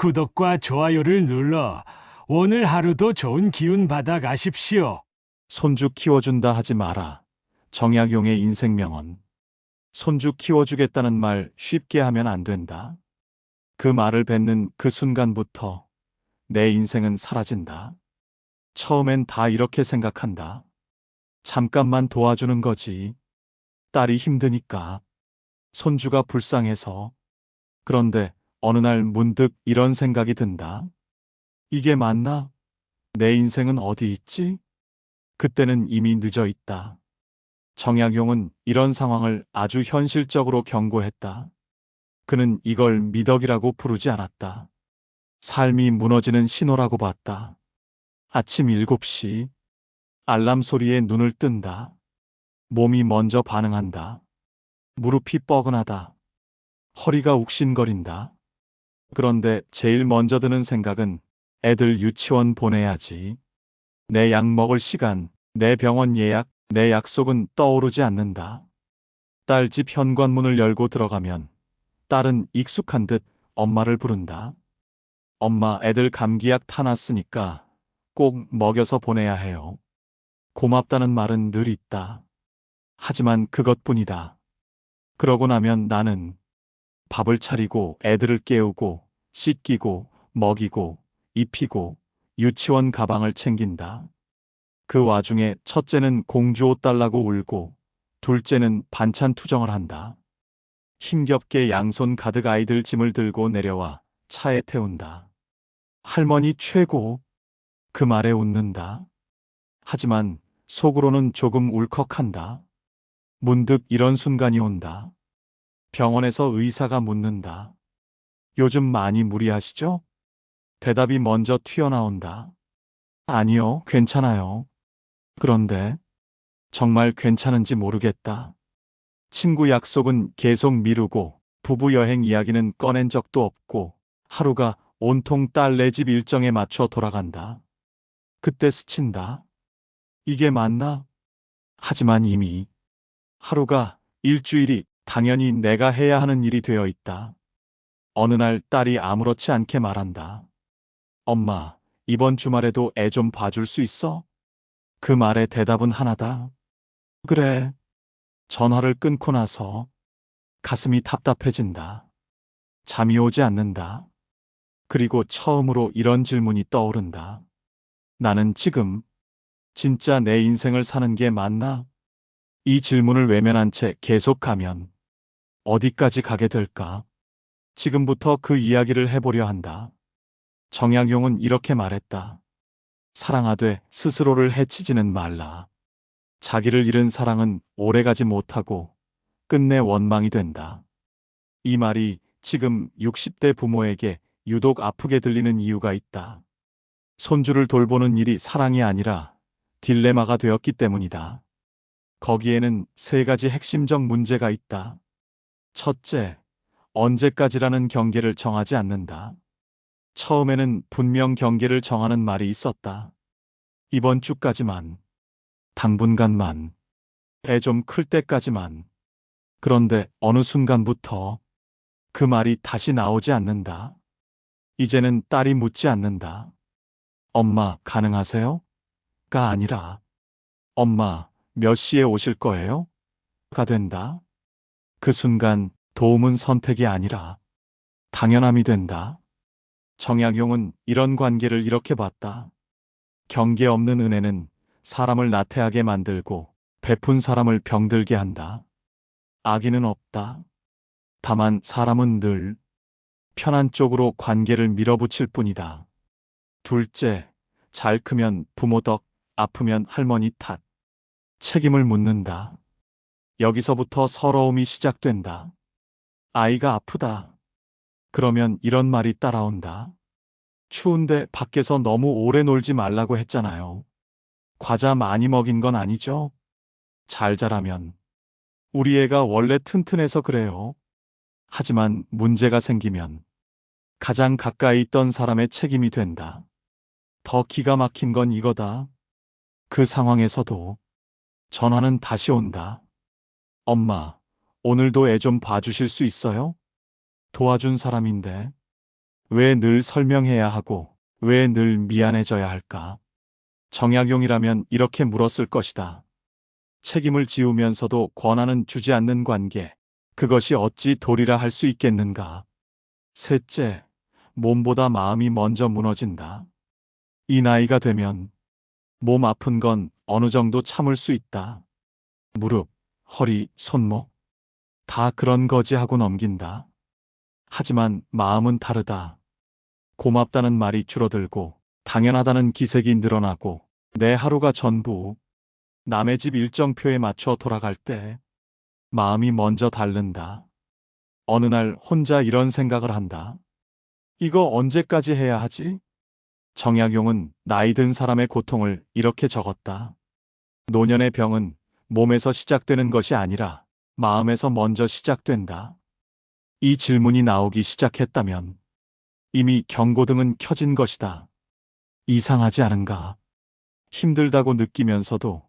구독과 좋아요를 눌러 오늘 하루도 좋은 기운 받아 가십시오. 손주 키워준다 하지 마라. 정약용의 인생 명언. 손주 키워주겠다는 말 쉽게 하면 안 된다. 그 말을 뱉는 그 순간부터 내 인생은 사라진다. 처음엔 다 이렇게 생각한다. 잠깐만 도와주는 거지. 딸이 힘드니까. 손주가 불쌍해서. 그런데 어느 날 문득 이런 생각이 든다. 이게 맞나? 내 인생은 어디 있지? 그때는 이미 늦어 있다. 정약용은 이런 상황을 아주 현실적으로 경고했다. 그는 이걸 미덕이라고 부르지 않았다. 삶이 무너지는 신호라고 봤다. 아침 7시 알람 소리에 눈을 뜬다. 몸이 먼저 반응한다. 무릎이 뻐근하다. 허리가 욱신거린다. 그런데 제일 먼저 드는 생각은 애들 유치원 보내야지. 내 약 먹을 시간, 내 병원 예약, 내 약속은 떠오르지 않는다. 딸 집 현관문을 열고 들어가면 딸은 익숙한 듯 엄마를 부른다. 엄마, 애들 감기약 타놨으니까 꼭 먹여서 보내야 해요. 고맙다는 말은 늘 있다. 하지만 그것뿐이다. 그러고 나면 나는 밥을 차리고 애들을 깨우고 씻기고 먹이고 입히고 유치원 가방을 챙긴다. 그 와중에 첫째는 공주 옷 달라고 울고 둘째는 반찬 투정을 한다. 힘겹게 양손 가득 아이들 짐을 들고 내려와 차에 태운다. 할머니 최고. 그 말에 웃는다. 하지만 속으로는 조금 울컥한다. 문득 이런 순간이 온다. 병원에서 의사가 묻는다. 요즘 많이 무리하시죠? 대답이 먼저 튀어나온다. 아니요, 괜찮아요. 그런데 정말 괜찮은지 모르겠다. 친구 약속은 계속 미루고 부부 여행 이야기는 꺼낸 적도 없고 하루가 온통 딸네 집 일정에 맞춰 돌아간다. 그때 스친다. 이게 맞나? 하지만 이미 하루가 일주일이 당연히 내가 해야 하는 일이 되어 있다. 어느 날 딸이 아무렇지 않게 말한다. 엄마, 이번 주말에도 애 좀 봐줄 수 있어? 그 말에 대답은 하나다. 그래. 전화를 끊고 나서 가슴이 답답해진다. 잠이 오지 않는다. 그리고 처음으로 이런 질문이 떠오른다. 나는 지금 진짜 내 인생을 사는 게 맞나? 이 질문을 외면한 채 계속 가면 어디까지 가게 될까? 지금부터 그 이야기를 해보려 한다. 정약용은 이렇게 말했다. 사랑하되 스스로를 해치지는 말라. 자기를 잃은 사랑은 오래가지 못하고 끝내 원망이 된다. 이 말이 지금 60대 부모에게 유독 아프게 들리는 이유가 있다. 손주를 돌보는 일이 사랑이 아니라 딜레마가 되었기 때문이다. 거기에는 세 가지 핵심적 문제가 있다. 첫째, 언제까지라는 경계를 정하지 않는다. 처음에는 분명 경계를 정하는 말이 있었다. 이번 주까지만, 당분간만, 애 좀 클 때까지만. 그런데 어느 순간부터 그 말이 다시 나오지 않는다. 이제는 딸이 묻지 않는다. 엄마, 가능하세요? 가 아니라, 엄마, 몇 시에 오실 거예요? 가 된다. 그 순간 도움은 선택이 아니라 당연함이 된다. 정약용은 이런 관계를 이렇게 봤다. 경계 없는 은혜는 사람을 나태하게 만들고 베푼 사람을 병들게 한다. 악의는 없다. 다만 사람은 늘 편한 쪽으로 관계를 밀어붙일 뿐이다. 둘째, 잘 크면 부모 덕, 아프면 할머니 탓. 책임을 묻는다. 여기서부터 서러움이 시작된다. 아이가 아프다. 그러면 이런 말이 따라온다. 추운데 밖에서 너무 오래 놀지 말라고 했잖아요. 과자 많이 먹인 건 아니죠? 잘 자라면. 우리 애가 원래 튼튼해서 그래요. 하지만 문제가 생기면 가장 가까이 있던 사람의 책임이 된다. 더 기가 막힌 건 이거다. 그 상황에서도 전화는 다시 온다. 엄마, 오늘도 애 좀 봐주실 수 있어요? 도와준 사람인데. 왜 늘 설명해야 하고 왜 늘 미안해져야 할까? 정약용이라면 이렇게 물었을 것이다. 책임을 지우면서도 권한은 주지 않는 관계. 그것이 어찌 도리라 할 수 있겠는가? 셋째, 몸보다 마음이 먼저 무너진다. 이 나이가 되면 몸 아픈 건 어느 정도 참을 수 있다. 무릎, 허리, 손목. 다 그런 거지 하고 넘긴다. 하지만 마음은 다르다. 고맙다는 말이 줄어들고 당연하다는 기색이 늘어나고 내 하루가 전부 남의 집 일정표에 맞춰 돌아갈 때 마음이 먼저 닳는다. 어느 날 혼자 이런 생각을 한다. 이거 언제까지 해야 하지? 정약용은 나이 든 사람의 고통을 이렇게 적었다. 노년의 병은 몸에서 시작되는 것이 아니라 마음에서 먼저 시작된다. 이 질문이 나오기 시작했다면 이미 경고등은 켜진 것이다. 이상하지 않은가? 힘들다고 느끼면서도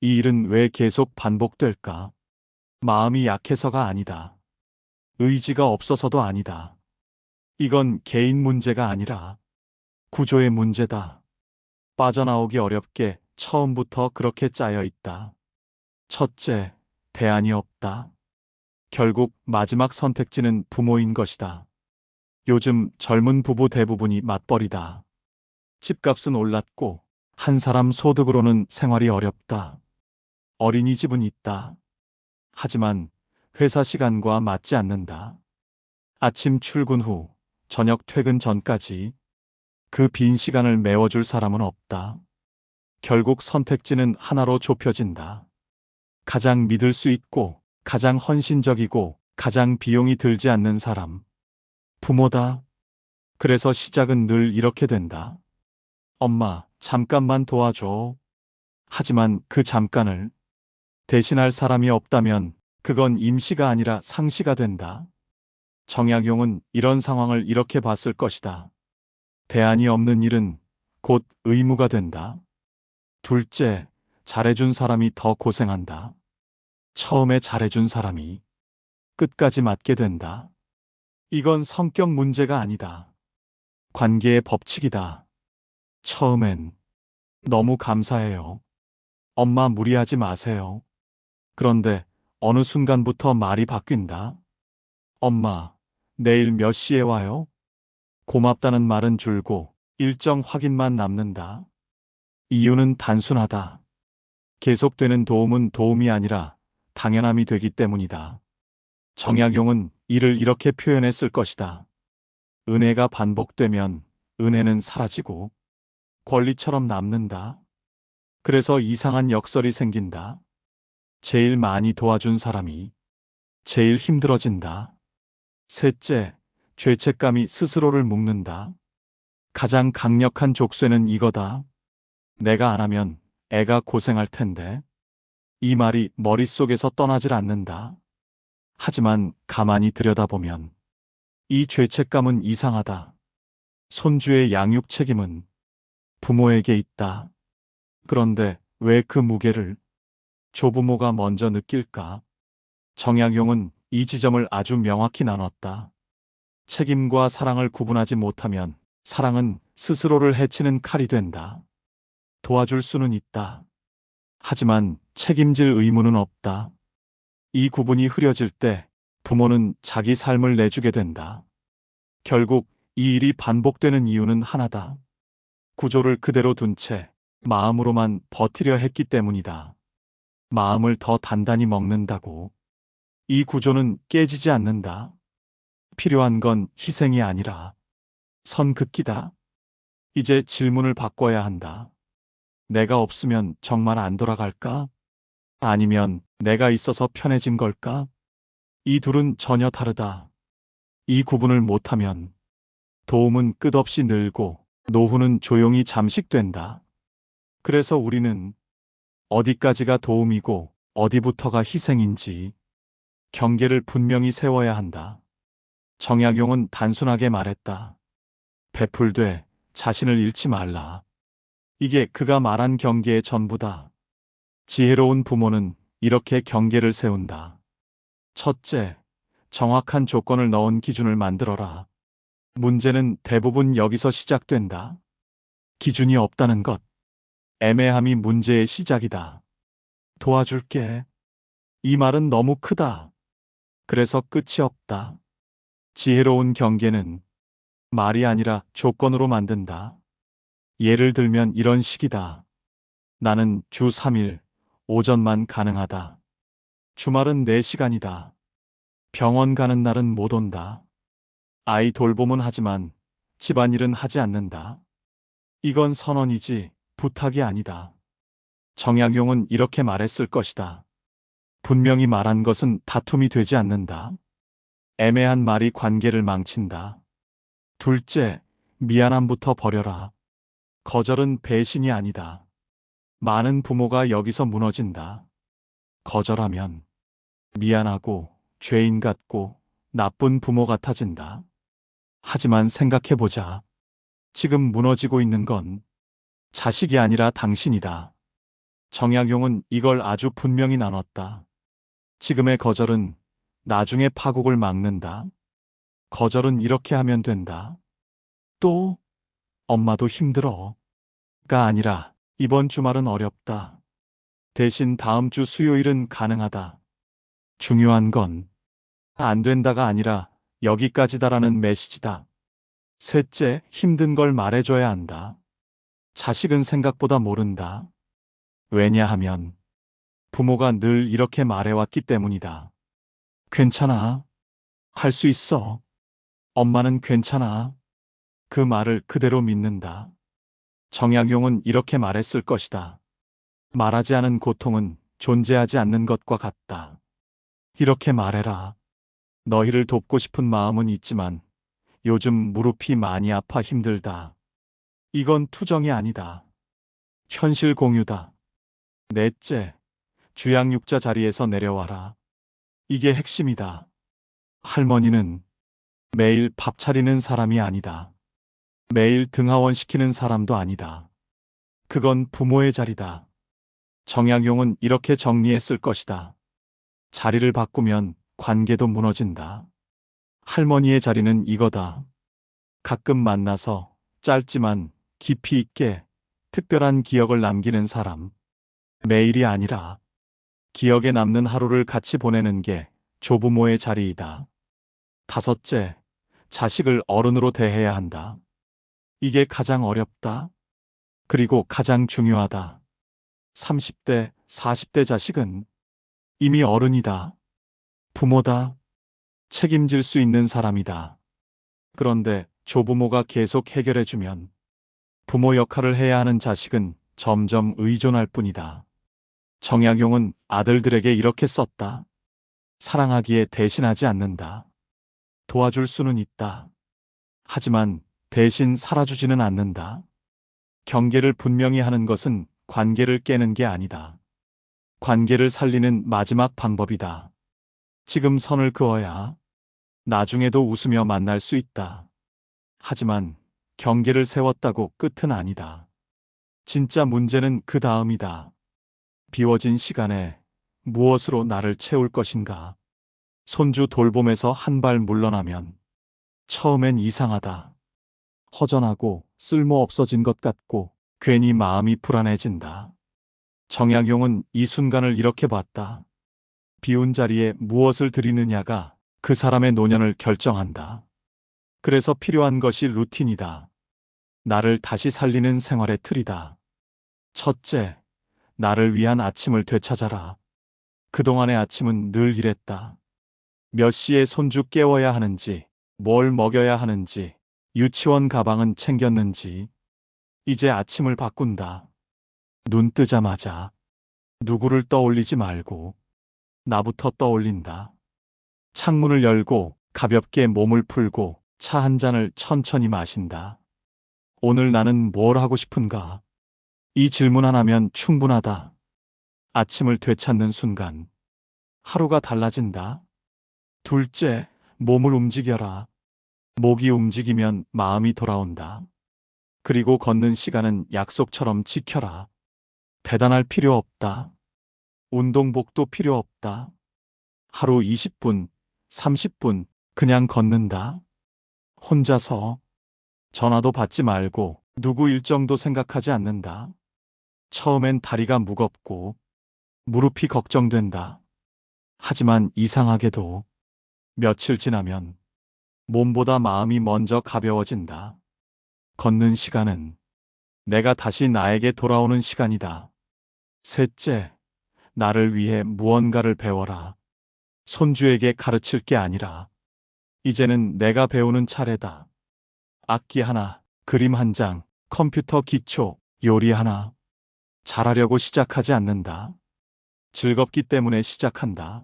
이 일은 왜 계속 반복될까? 마음이 약해서가 아니다. 의지가 없어서도 아니다. 이건 개인 문제가 아니라 구조의 문제다. 빠져나오기 어렵게 처음부터 그렇게 짜여 있다. 첫째, 대안이 없다. 결국 마지막 선택지는 부모인 것이다. 요즘 젊은 부부 대부분이 맞벌이다. 집값은 올랐고 한 사람 소득으로는 생활이 어렵다. 어린이집은 있다. 하지만 회사 시간과 맞지 않는다. 아침 출근 후 저녁 퇴근 전까지 그 빈 시간을 메워줄 사람은 없다. 결국 선택지는 하나로 좁혀진다. 가장 믿을 수 있고 가장 헌신적이고 가장 비용이 들지 않는 사람. 부모다. 그래서 시작은 늘 이렇게 된다. 엄마, 잠깐만 도와줘. 하지만 그 잠깐을 대신할 사람이 없다면 그건 임시가 아니라 상시가 된다. 정약용은 이런 상황을 이렇게 봤을 것이다. 대안이 없는 일은 곧 의무가 된다. 둘째, 잘해준 사람이 더 고생한다. 처음에 잘해준 사람이 끝까지 맞게 된다. 이건 성격 문제가 아니다. 관계의 법칙이다. 처음엔 너무 감사해요. 엄마 무리하지 마세요. 그런데 어느 순간부터 말이 바뀐다. 엄마, 내일 몇 시에 와요? 고맙다는 말은 줄고 일정 확인만 남는다. 이유는 단순하다. 계속되는 도움은 도움이 아니라 당연함이 되기 때문이다. 정약용은 이를 이렇게 표현했을 것이다. 은혜가 반복되면 은혜는 사라지고 권리처럼 남는다. 그래서 이상한 역설이 생긴다. 제일 많이 도와준 사람이 제일 힘들어진다. 셋째, 죄책감이 스스로를 묶는다. 가장 강력한 족쇄는 이거다. 내가 안 하면 애가 고생할 텐데. 이 말이 머릿속에서 떠나질 않는다. 하지만 가만히 들여다보면 이 죄책감은 이상하다. 손주의 양육 책임은 부모에게 있다. 그런데 왜 그 무게를 조부모가 먼저 느낄까? 정약용은 이 지점을 아주 명확히 나눴다. 책임과 사랑을 구분하지 못하면 사랑은 스스로를 해치는 칼이 된다. 도와줄 수는 있다. 하지만 책임질 의무는 없다. 이 구분이 흐려질 때 부모는 자기 삶을 내주게 된다. 결국 이 일이 반복되는 이유는 하나다. 구조를 그대로 둔 채 마음으로만 버티려 했기 때문이다. 마음을 더 단단히 먹는다고. 이 구조는 깨지지 않는다. 필요한 건 희생이 아니라 선 긋기다. 이제 질문을 바꿔야 한다. 내가 없으면 정말 안 돌아갈까? 아니면 내가 있어서 편해진 걸까? 이 둘은 전혀 다르다. 이 구분을 못하면 도움은 끝없이 늘고 노후는 조용히 잠식된다. 그래서 우리는 어디까지가 도움이고 어디부터가 희생인지 경계를 분명히 세워야 한다. 정약용은 단순하게 말했다. 베풀되 자신을 잃지 말라. 이게 그가 말한 경계의 전부다. 지혜로운 부모는 이렇게 경계를 세운다. 첫째, 정확한 조건을 넣은 기준을 만들어라. 문제는 대부분 여기서 시작된다. 기준이 없다는 것. 애매함이 문제의 시작이다. 도와줄게. 이 말은 너무 크다. 그래서 끝이 없다. 지혜로운 경계는 말이 아니라 조건으로 만든다. 예를 들면 이런 식이다. 나는 주 3일, 오전만 가능하다. 주말은 4시간이다. 병원 가는 날은 못 온다. 아이 돌봄은 하지만 집안일은 하지 않는다. 이건 선언이지 부탁이 아니다. 정약용은 이렇게 말했을 것이다. 분명히 말한 것은 다툼이 되지 않는다. 애매한 말이 관계를 망친다. 둘째, 미안함부터 버려라. 거절은 배신이 아니다. 많은 부모가 여기서 무너진다. 거절하면 미안하고 죄인 같고 나쁜 부모 같아진다. 하지만 생각해보자. 지금 무너지고 있는 건 자식이 아니라 당신이다. 정약용은 이걸 아주 분명히 나눴다. 지금의 거절은 나중에 파국을 막는다. 거절은 이렇게 하면 된다. 또, 엄마도 힘들어. 가 아니라, 이번 주말은 어렵다. 대신 다음 주 수요일은 가능하다. 중요한 건, 안 된다가 아니라, 여기까지다라는 메시지다. 셋째, 힘든 걸 말해줘야 한다. 자식은 생각보다 모른다. 왜냐하면, 부모가 늘 이렇게 말해왔기 때문이다. 괜찮아. 할 수 있어. 엄마는 괜찮아. 그 말을 그대로 믿는다. 정약용은 이렇게 말했을 것이다. 말하지 않은 고통은 존재하지 않는 것과 같다. 이렇게 말해라. 너희를 돕고 싶은 마음은 있지만 요즘 무릎이 많이 아파 힘들다. 이건 투정이 아니다. 현실 공유다. 넷째, 주양육자 자리에서 내려와라. 이게 핵심이다. 할머니는 매일 밥 차리는 사람이 아니다. 매일 등하원 시키는 사람도 아니다. 그건 부모의 자리다. 정약용은 이렇게 정리했을 것이다. 자리를 바꾸면 관계도 무너진다. 할머니의 자리는 이거다. 가끔 만나서 짧지만 깊이 있게 특별한 기억을 남기는 사람. 매일이 아니라 기억에 남는 하루를 같이 보내는 게 조부모의 자리이다. 다섯째, 자식을 어른으로 대해야 한다. 이게 가장 어렵다. 그리고 가장 중요하다. 30대, 40대 자식은 이미 어른이다. 부모다. 책임질 수 있는 사람이다. 그런데 조부모가 계속 해결해주면 부모 역할을 해야 하는 자식은 점점 의존할 뿐이다. 정약용은 아들들에게 이렇게 썼다. 사랑하기에 대신하지 않는다. 도와줄 수는 있다. 하지만 대신 살아주지는 않는다. 경계를 분명히 하는 것은 관계를 깨는 게 아니다. 관계를 살리는 마지막 방법이다. 지금 선을 그어야 나중에도 웃으며 만날 수 있다. 하지만 경계를 세웠다고 끝은 아니다. 진짜 문제는 그 다음이다. 비워진 시간에 무엇으로 나를 채울 것인가? 손주 돌봄에서 한 발 물러나면 처음엔 이상하다. 허전하고 쓸모 없어진 것 같고 괜히 마음이 불안해진다. 정약용은 이 순간을 이렇게 봤다. 비운 자리에 무엇을 드리느냐가 그 사람의 노년을 결정한다. 그래서 필요한 것이 루틴이다. 나를 다시 살리는 생활의 틀이다. 첫째, 나를 위한 아침을 되찾아라. 그동안의 아침은 늘 이랬다. 몇 시에 손주 깨워야 하는지, 뭘 먹여야 하는지, 유치원 가방은 챙겼는지. 이제 아침을 바꾼다. 눈 뜨자마자 누구를 떠올리지 말고 나부터 떠올린다. 창문을 열고 가볍게 몸을 풀고 차 한 잔을 천천히 마신다. 오늘 나는 뭘 하고 싶은가? 이 질문 하나면 충분하다. 아침을 되찾는 순간 하루가 달라진다. 둘째, 몸을 움직여라. 목이 움직이면 마음이 돌아온다. 그리고 걷는 시간은 약속처럼 지켜라. 대단할 필요 없다. 운동복도 필요 없다. 하루 20분, 30분 그냥 걷는다. 혼자서 전화도 받지 말고 누구 일정도 생각하지 않는다. 처음엔 다리가 무겁고 무릎이 걱정된다. 하지만 이상하게도 며칠 지나면 몸보다 마음이 먼저 가벼워진다. 걷는 시간은 내가 다시 나에게 돌아오는 시간이다. 셋째, 나를 위해 무언가를 배워라. 손주에게 가르칠 게 아니라 이제는 내가 배우는 차례다. 악기 하나, 그림 한 장, 컴퓨터 기초, 요리 하나. 잘하려고 시작하지 않는다. 즐겁기 때문에 시작한다.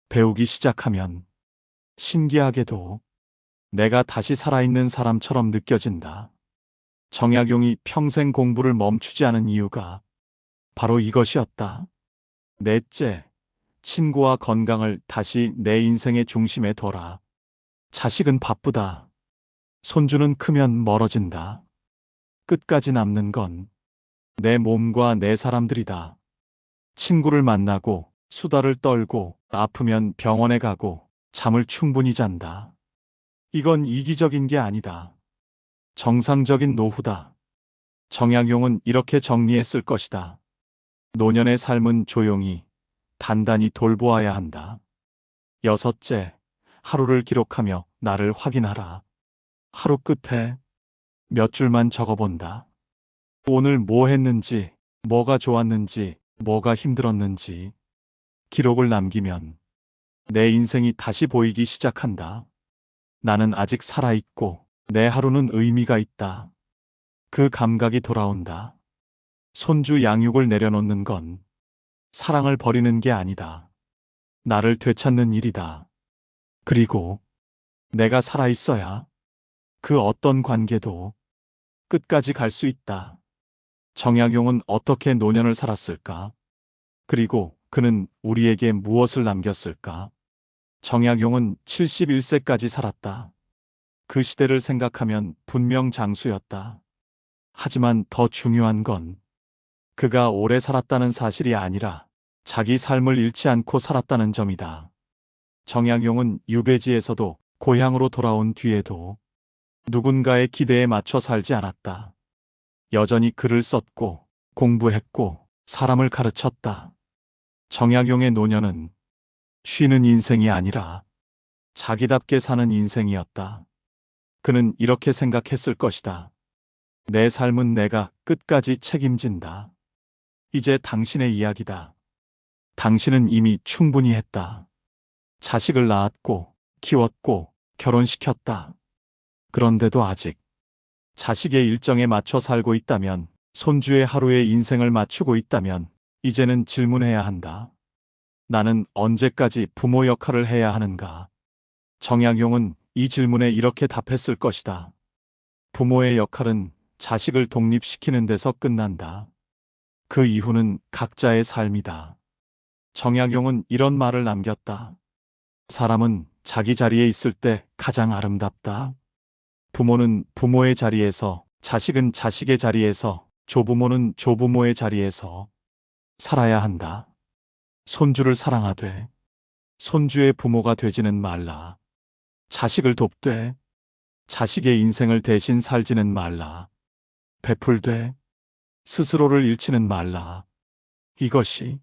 배우기 시작하면 신기하게도 내가 다시 살아있는 사람처럼 느껴진다. 정약용이 평생 공부를 멈추지 않은 이유가 바로 이것이었다. 넷째, 친구와 건강을 다시 내 인생의 중심에 둬라. 자식은 바쁘다. 손주는 크면 멀어진다. 끝까지 남는 건 내 몸과 내 사람들이다. 친구를 만나고 수다를 떨고 아프면 병원에 가고 잠을 충분히 잔다. 이건 이기적인 게 아니다. 정상적인 노후다. 정약용은 이렇게 정리했을 것이다. 노년의 삶은 조용히, 단단히 돌보아야 한다. 여섯째, 하루를 기록하며 나를 확인하라. 하루 끝에 몇 줄만 적어본다. 오늘 뭐 했는지, 뭐가 좋았는지, 뭐가 힘들었는지. 기록을 남기면 내 인생이 다시 보이기 시작한다. 나는 아직 살아있고 내 하루는 의미가 있다. 그 감각이 돌아온다. 손주 양육을 내려놓는 건 사랑을 버리는 게 아니다. 나를 되찾는 일이다. 그리고 내가 살아있어야 그 어떤 관계도 끝까지 갈 수 있다. 정약용은 어떻게 노년을 살았을까? 그리고 그는 우리에게 무엇을 남겼을까? 정약용은 71세까지 살았다. 그 시대를 생각하면 분명 장수였다. 하지만 더 중요한 건 그가 오래 살았다는 사실이 아니라 자기 삶을 잃지 않고 살았다는 점이다. 정약용은 유배지에서도 고향으로 돌아온 뒤에도 누군가의 기대에 맞춰 살지 않았다. 여전히 글을 썼고 공부했고 사람을 가르쳤다. 정약용의 노년은 쉬는 인생이 아니라 자기답게 사는 인생이었다. 그는 이렇게 생각했을 것이다. 내 삶은 내가 끝까지 책임진다. 이제 당신의 이야기다. 당신은 이미 충분히 했다. 자식을 낳았고 키웠고 결혼시켰다. 그런데도 아직 자식의 일정에 맞춰 살고 있다면, 손주의 하루에 인생을 맞추고 있다면 이제는 질문해야 한다. 나는 언제까지 부모 역할을 해야 하는가? 정약용은 이 질문에 이렇게 답했을 것이다. 부모의 역할은 자식을 독립시키는 데서 끝난다. 그 이후는 각자의 삶이다. 정약용은 이런 말을 남겼다. 사람은 자기 자리에 있을 때 가장 아름답다. 부모는 부모의 자리에서, 자식은 자식의 자리에서, 조부모는 조부모의 자리에서 살아야 한다. 손주를 사랑하되 손주의 부모가 되지는 말라. 자식을 돕되 자식의 인생을 대신 살지는 말라. 베풀되 스스로를 잃지는 말라. 이것이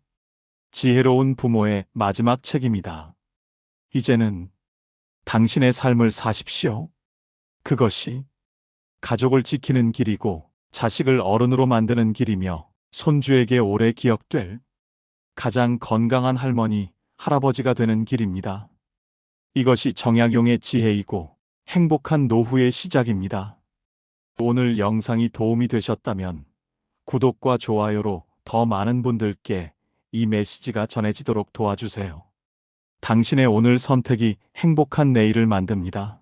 지혜로운 부모의 마지막 책임이다. 이제는 당신의 삶을 사십시오. 그것이 가족을 지키는 길이고 자식을 어른으로 만드는 길이며 손주에게 오래 기억될 가장 건강한 할머니, 할아버지가 되는 길입니다. 이것이 정약용의 지혜이고 행복한 노후의 시작입니다. 오늘 영상이 도움이 되셨다면 구독과 좋아요로 더 많은 분들께 이 메시지가 전해지도록 도와주세요. 당신의 오늘 선택이 행복한 내일을 만듭니다.